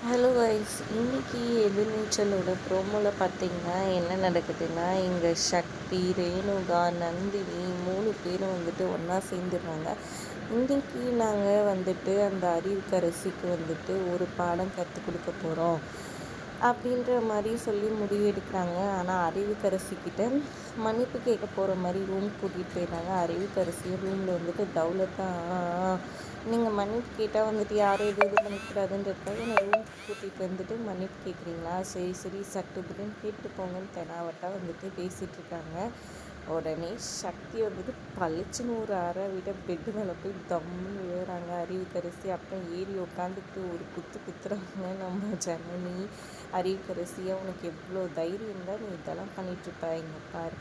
Hello guys, இன்னைக்கு எதிர்நீச்சலோட ப்ரோமோவில் பார்த்தீங்கன்னா என்ன நடக்குதுன்னா, இங்கே சக்தி, ரேணுகா, நந்தினி 3 பேரும் வந்துட்டு ஒன்றா சேர்ந்துடுறாங்க. இன்றைக்கி நாங்கள் வந்துட்டு அந்த அறிவுக்கரசிக்கு வந்துட்டு ஒரு பாடம் கற்றுக் கொடுக்க போகிறோம் அப்படின்ற மாதிரி சொல்லி முடிவு எடுக்கிறாங்க. ஆனால் அறிவுக்கரசிக்கிட்ட மன்னிப்பு கேட்க போகிற மாதிரி ரூம் கூட்டிகிட்டு போயிடுறாங்க. அறிவுக்கரசியும் ரூமில் வந்துட்டு தௌலத்தான் நீங்கள் மன்னிப்பு கேட்டால் வந்துட்டு யாரும் இது பண்ணிக்கூடாதுன்றதுக்காக என்னை ரூம் கூட்டிகிட்டு வந்துட்டு மன்னிப்பு கேட்குறீங்களா, சரி சரி சட்டுப்புட்டுன்னு கேட்டு போங்கன்னு தெனாவட்டாக வந்துட்டு பேசிகிட்டு இருக்காங்க. உடனே சக்தி வந்துட்டு பளிச்சுன்னு ஒரு அறை விட பெட்டு மேலே போய் தம்முன்னு விழுறாங்க அறிவுக்கரசி. அப்புறம் ஏறி உட்காந்துட்டு ஒரு குத்துறாங்க நம்ம ஜனனி. அறிவுக்கரசியை உனக்கு எவ்வளோ தைரியம் இருந்தால் நீ இதெல்லாம் பண்ணிகிட்ருப்ப, இங்கே பார்,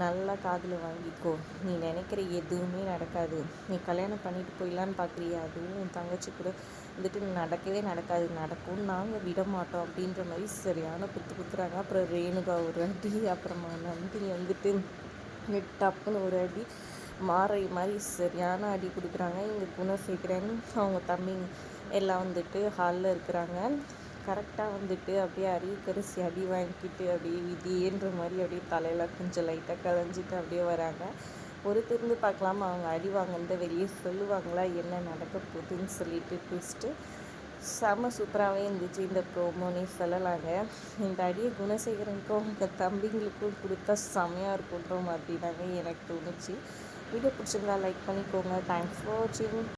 நல்லா காதில் வாங்கிக்கோ, நீ நினைக்கிற எதுவுமே நடக்காது, நீ கல்யாணம் பண்ணிட்டு போயிடலான்னு பார்க்குறியா, அதுவும் உன் தங்கச்சி கூட வந்துட்டு நடக்கவே நடக்காது, நடக்கும்னு நாங்கள் விட மாட்டோம் அப்படின்ற மாதிரி சரியான குத்துறாங்க. அப்புறம் ரேணுகா ஒரு அடி, அப்புறமா நந்தினி வந்துட்டு டப்புன்னு ஒரு அடி மாறை மாதிரி சரியான அடி கொடுக்குறாங்க. இங்கே குணசேகரன் அவங்க தம்பி எல்லாம் வந்துட்டு ஹாலில் இருக்கிறாங்க. கரெக்டாக வந்துட்டு அப்படியே அறிவுக்கரசி அடி வாங்கிக்கிட்டு அப்படியே விதியேன்ற மாதிரி அப்படியே தலையில் கொஞ்சம் லைட்டாக கலைஞ்சிட்டு அப்படியே வராங்க. திருந்து பார்க்கலாமா அவங்க அடி வாங்கினதை வெளியே சொல்லுவாங்களா, என்ன நடக்க போகுதுன்னு சொல்லிட்டு ட்விஸ்ட்டு செம்ம சூப்பராகவே இருந்துச்சு இந்த ப்ரோமோனே சொல்லலாங்க. இந்த அடியை குணசேகரனுக்கும் அவங்க தம்பிங்களுக்கும் கொடுத்தா செம்மையாக இருக்குன்ற மாதிரி தாங்க எனக்கு தோணுச்சு. வீடியோ பிடிச்சிருந்தா லைக் பண்ணிக்கோங்க. தேங்க்ஸ் ஃபார் வாட்சிங்.